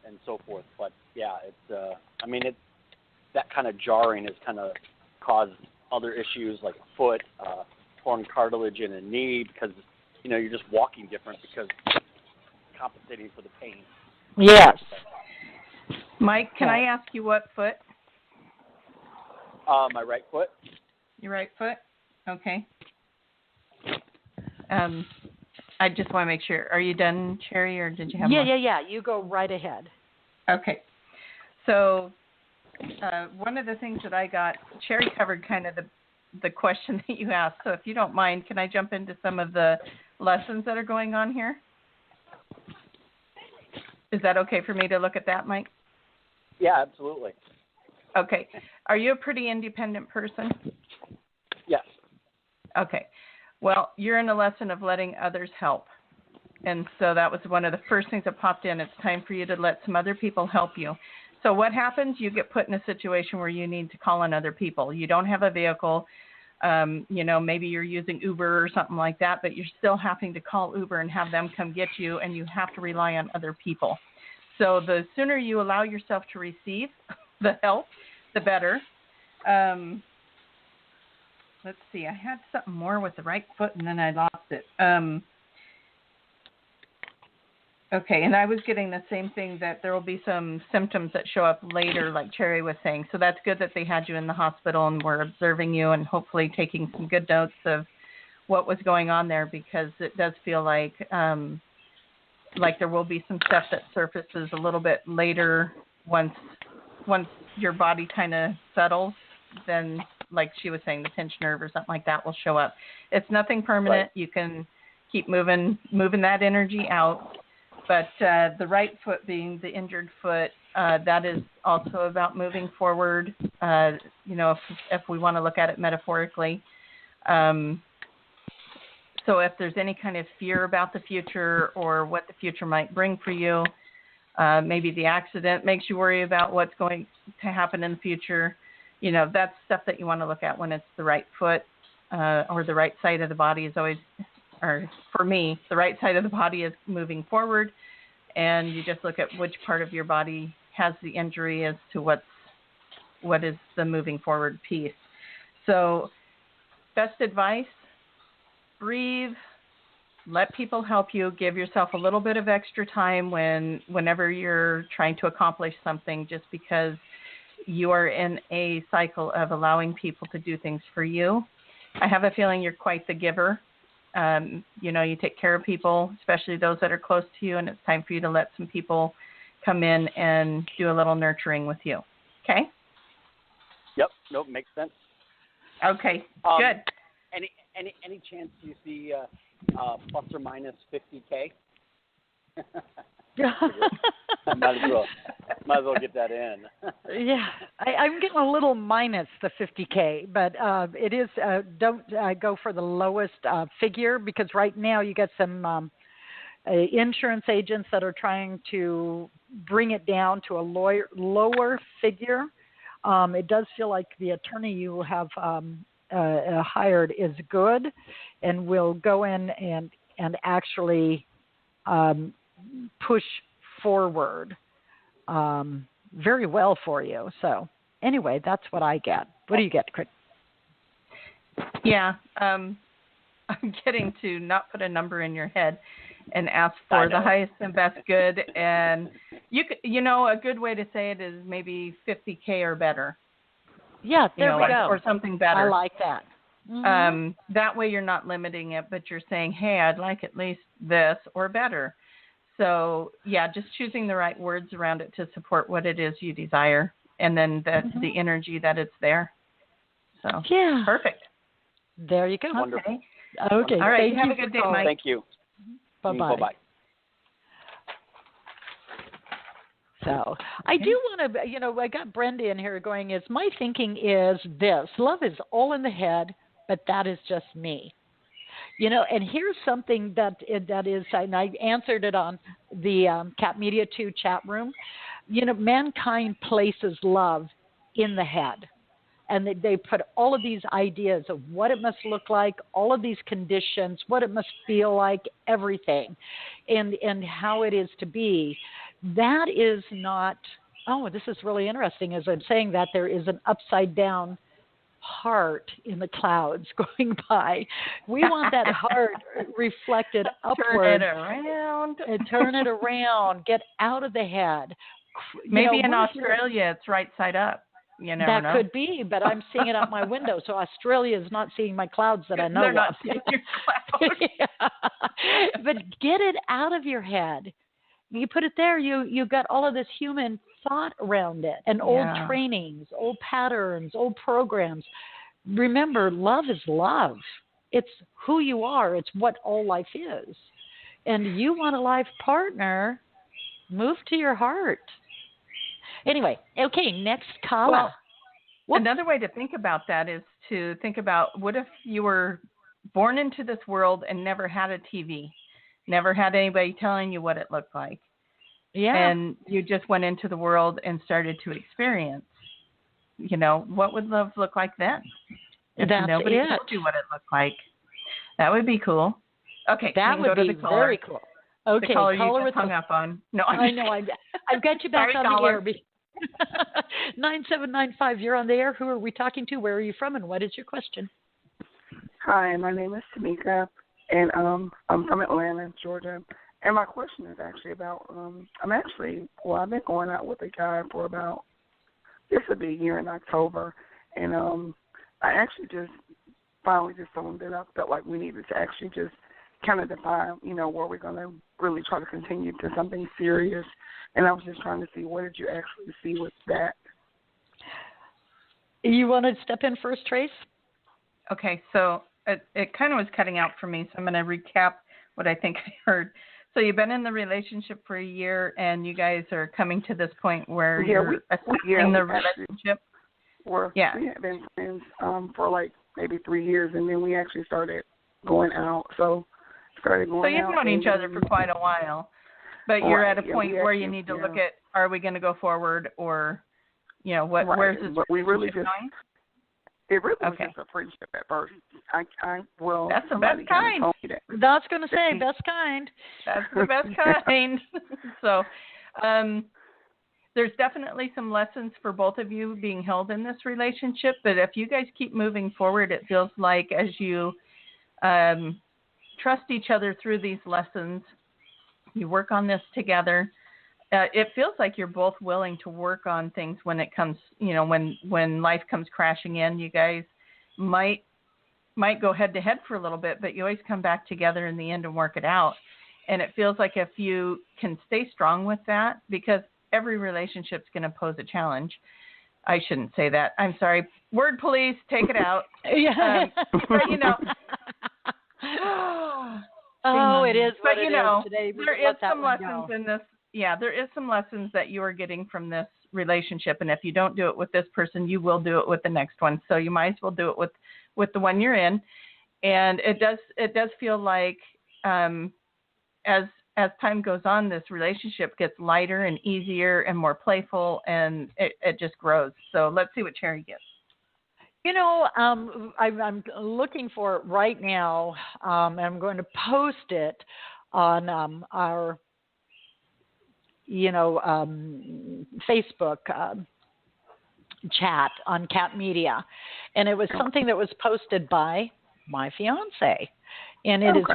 and so forth. But it's that kind of jarring has kind of caused other issues like a foot, torn cartilage in a knee because you're just walking different because compensating for the pain. Yes. Mike, can I ask you what foot? My right foot. Your right foot? Okay. I just want to make sure. Are you done, Cherry, or did you have more? Yeah. You go right ahead. Okay. So one of the things that I got, Cherry covered kind of the question that you asked. So if you don't mind, can I jump into some of the lessons that are going on here? Is that okay for me to look at that, Mike? Yeah, absolutely. Okay. Are you a pretty independent person? Yes. Okay. Well, you're in a lesson of letting others help. And so that was one of the first things that popped in. It's time for you to let some other people help you. So what happens? You get put in a situation where you need to call on other people. You don't have a vehicle. Maybe you're using Uber or something like that, but you're still having to call Uber and have them come get you, and you have to rely on other people. So the sooner you allow yourself to receive the help, the better. Let's see. I had something more with the right foot, and then I lost it. Okay, and I was getting the same thing, that there will be some symptoms that show up later, like Cherry was saying. So that's good that they had you in the hospital and were observing you and hopefully taking some good notes of what was going on there, because it does feel like there will be some stuff that surfaces a little bit later once your body kind of settles. Then, like she was saying, the pinched nerve or something like that will show up. It's nothing permanent. Right. You can keep moving that energy out. But the right foot being the injured foot, that is also about moving forward, if we want to look at it metaphorically. So if there's any kind of fear about the future or what the future might bring for you, maybe the accident makes you worry about what's going to happen in the future. That's stuff that you want to look at when it's the right foot or the right side of the body is always, or for me, the right side of the body is moving forward. And you just look at which part of your body has the injury as to what is the moving forward piece. So best advice, breathe, let people help you, give yourself a little bit of extra time whenever you're trying to accomplish something, just because you are in a cycle of allowing people to do things for you. I have a feeling you're quite the giver. You take care of people, especially those that are close to you, and it's time for you to let some people come in and do a little nurturing with you. Okay? Yep. Nope. Makes sense. Okay. Good. Any chance you see plus or minus 50K? Might as well get that in. Yeah, I'm getting a little minus the 50K, but it is don't go for the lowest figure, because right now you get some insurance agents that are trying to bring it down to a lower figure. It does feel like the attorney you have hired is good and will go in and actually push forward very well for you. So anyway, that's what I get. What do you get, Chris? Yeah, I'm getting to not put a number in your head. and ask for the highest and best good. And a good way to say it is maybe 50K or better. Yeah, there we go. Or something better. I like that. Mm-hmm. That way you're not limiting it, but you're saying, hey, I'd like at least this or better. So, yeah, just choosing the right words around it to support what it is you desire, and then the energy that it's there. So, yeah. Perfect. There you go. Wonderful. Okay. All right. Thank Have you a good day, Mike. Thank you. Bye-bye. Bye-bye. So I do want to, I got Brenda in here going, my thinking is this: love is all in the head, but that is just me. And here's something that is, and I answered it on the Cat Media 2 chat room. Mankind places love in the head. And they put all of these ideas of what it must look like, all of these conditions, what it must feel like, everything, and how it is to be. That is not, this is really interesting. As I'm saying that, there is an upside down heart in the clouds going by. We want that heart reflected upward. Turn it around. And turn it around. Get out of the head. Maybe in Australia it's right side up. You never know. Could be, but I'm seeing it out my window, so Australia is not seeing my clouds that I know They're of. not seeing your clouds. Yeah. But get it out of your head. You put it there, you got all of this human thought around it, and old trainings, old patterns, old programs. Remember, love is love. It's who you are. It's what all life is. And you want a life partner, move to your heart. Anyway, okay, next caller. Well, another way to think about that is to think about, what if you were born into this world and never had a TV, never had anybody telling you what it looked like. Yeah. And you just went into the world and started to experience, what would love look like then? If nobody told you what it looked like. That would be cool. Okay. That would be very cool. Okay, the caller you just hung up on. No, I know. I've got you back on the air. 9795, you're on the air. Who are we talking to? Where are you from? And what is your question? Hi, my name is Tamika, and I'm from Atlanta, Georgia. And my question is actually about, I've been going out with a guy for about, this will be a year in October. And I actually just finally just told him that I felt like we needed to actually just kind of define, where we're going to really try to continue to something serious. And I was just trying to see, what did you actually see with that? You want to step in first, Trace? Okay, so it kind of was cutting out for me, so I'm going to recap what I think I heard. So you've been in the relationship for a year, and you guys are coming to this point where you're assessing the relationship? We have been friends for like maybe 3 years, and then we actually started going out. So you've known each other for quite a while, but you're at a point where you need to look at, are we going to go forward, or, where's this relationship going? It really was just a friendship at first. That's the best kind. That's going to say best kind. That's the best kind. So, there's definitely some lessons for both of you being held in this relationship. But if you guys keep moving forward, it feels like as you trust each other through these lessons, you work on this together. It feels like you're both willing to work on things when it comes, when life comes crashing in. You guys might go head to head for a little bit, but you always come back together in the end and work it out. And it feels like if you can stay strong with that, because every relationship's going to pose a challenge. I shouldn't say that. I'm sorry. Word police, take it out. But it is what it is today. There is some lessons in this. Yeah, there is some lessons that you are getting from this relationship, and if you don't do it with this person, you will do it with the next one. So you might as well do it with the one you're in. And it does feel like as time goes on, this relationship gets lighter and easier and more playful, and it just grows. So let's see what Cherry gets. I'm looking for it right now, and I'm going to post it on our Facebook chat on Cat Media. And it was something that was posted by my fiance. And it is,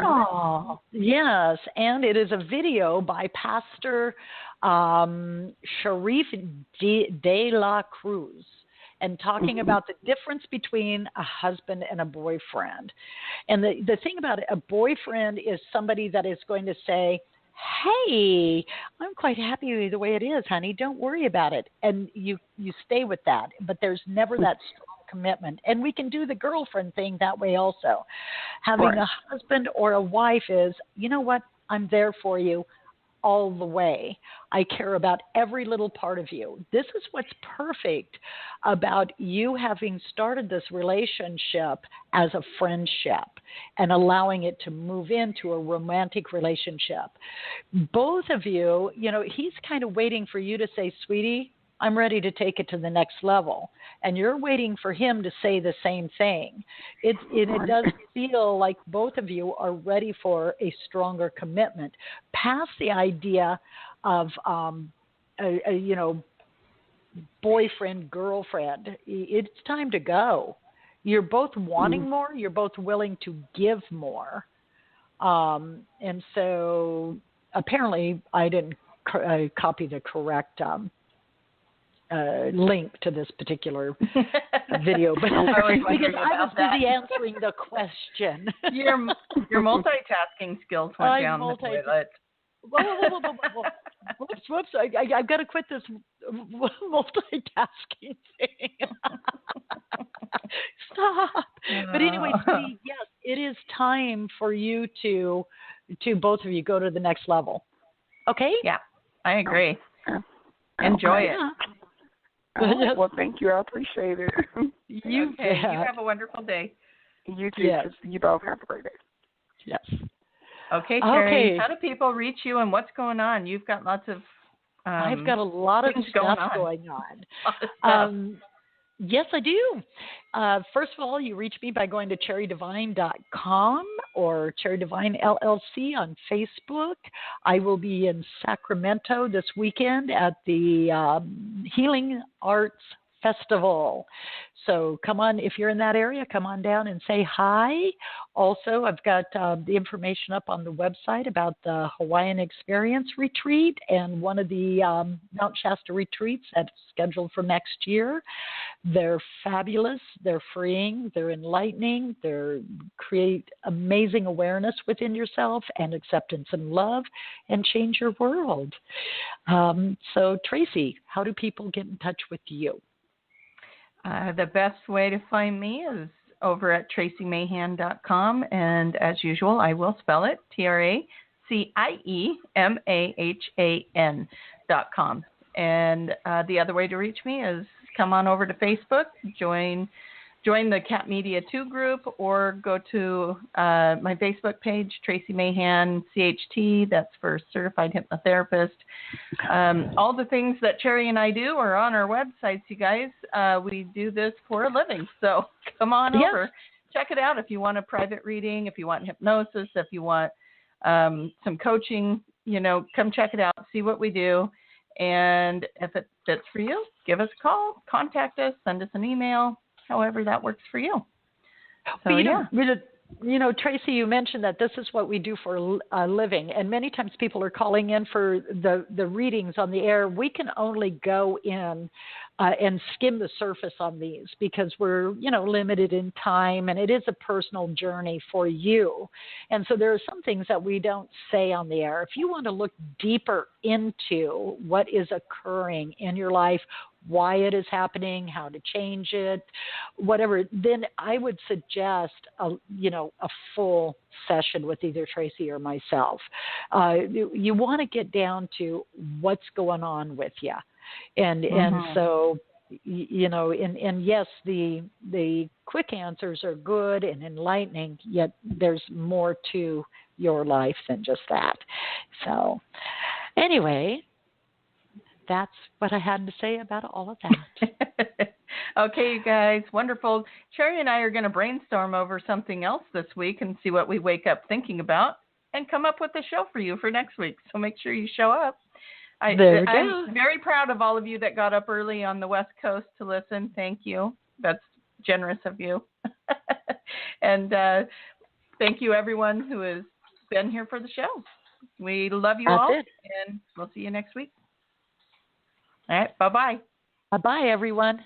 yes, and it is a video by Pastor Sharif de la Cruz, and talking about the difference between a husband and a boyfriend. And the thing about it, a boyfriend is somebody that is going to say, hey, I'm quite happy with the way it is, honey. Don't worry about it. And you stay with that. But there's never that strong commitment. And we can do the girlfriend thing that way also. Having a husband or a wife is, you know what, I'm there for you all the way. I care about every little part of you. This is what's perfect about you having started this relationship as a friendship and allowing it to move into a romantic relationship. Both of you, he's kind of waiting for you to say, sweetie, I'm ready to take it to the next level. And you're waiting for him to say the same thing. It does feel like both of you are ready for a stronger commitment. Past the idea of, boyfriend, girlfriend. It's time to go. You're both wanting more. You're both willing to give more. And so apparently I didn't copy the correct link to this particular video, but because I was busy answering the question. Your multitasking skills went down the toilet. Whoa. Whoops. I've got to quit this multitasking thing. Stop. But anyway, sweetie, yes, it is time for you to both of you go to the next level. Okay? Yeah, I agree. Enjoy it. Well, thank you. I appreciate it. You have a wonderful day. You too. Yes. You both have a great day. Yes. Okay, Terry. How do people reach you and what's going on? You've got lots of I've got a lot of stuff going on. Yes, I do. First of all, you reach me by going to cherrydivine.com or Cherry Divine LLC on Facebook. I will be in Sacramento this weekend at the Healing Arts Festival. So come on, if you're in that area, come on down and say hi. Also, I've got the information up on the website about the Hawaiian Experience Retreat and one of the Mount Shasta retreats that's scheduled for next year. They're fabulous. They're freeing. They're enlightening. They create amazing awareness within yourself and acceptance and love and change your world. So, Tracie, how do people get in touch with you? The best way to find me is over at traciemahan.com, and as usual, I will spell it Traciemahan.com. And the other way to reach me is come on over to Facebook, join the Cat Media 2 group, or go to my Facebook page, Tracie Mahan, CHT, that's for Certified Hypnotherapist. All the things that Cherry and I do are on our websites, you guys. We do this for a living, so come on over. Check it out if you want a private reading, if you want hypnosis, if you want some coaching, come check it out, see what we do. And if it fits for you, give us a call, contact us, send us an email. However that works for you. So, Tracie, you mentioned that this is what we do for a living, and many times people are calling in for the readings on the air. We can only go in and skim the surface on these because we're, limited in time, and it is a personal journey for you. And so there are some things that we don't say on the air. If you want to look deeper into what is occurring in your life, why it is happening, how to change it, whatever, then I would suggest a full session with either Tracie or myself. You want to get down to what's going on with you. And so, and yes, the quick answers are good and enlightening, yet there's more to your life than just that. So anyway, that's what I had to say about all of that. Okay, you guys, wonderful. Cherry and I are going to brainstorm over something else this week and see what we wake up thinking about and come up with a show for you for next week. So make sure you show up. I'm very proud of all of you that got up early on the West Coast to listen. Thank you. That's generous of you. And thank you, everyone who has been here for the show. We love you That's all, it. and we'll see you next week. All right, bye-bye. Bye-bye, everyone.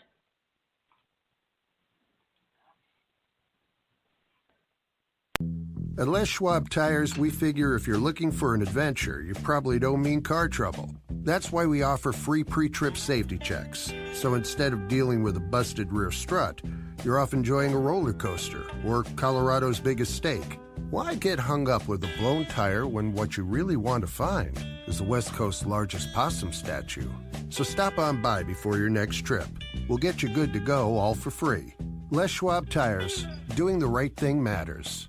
At Les Schwab Tires, we figure if you're looking for an adventure, you probably don't mean car trouble. That's why we offer free pre-trip safety checks. So instead of dealing with a busted rear strut, you're off enjoying a roller coaster or Colorado's biggest steak. Why get hung up with a blown tire when what you really want to find is the West Coast's largest possum statue? So stop on by before your next trip. We'll get you good to go, all for free. Les Schwab Tires, doing the right thing matters.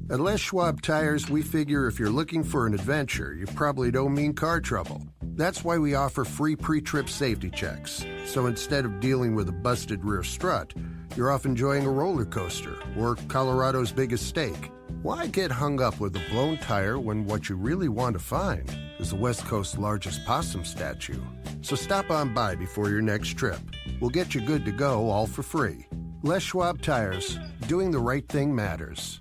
At Les Schwab Tires, we figure if you're looking for an adventure, you probably don't mean car trouble. That's why we offer free pre-trip safety checks. So instead of dealing with a busted rear strut, you're off enjoying a roller coaster or Colorado's biggest steak. Why get hung up with a blown tire when what you really want to find is the West Coast's largest possum statue? So stop on by before your next trip. We'll get you good to go, all for free. Les Schwab Tires, doing the right thing matters.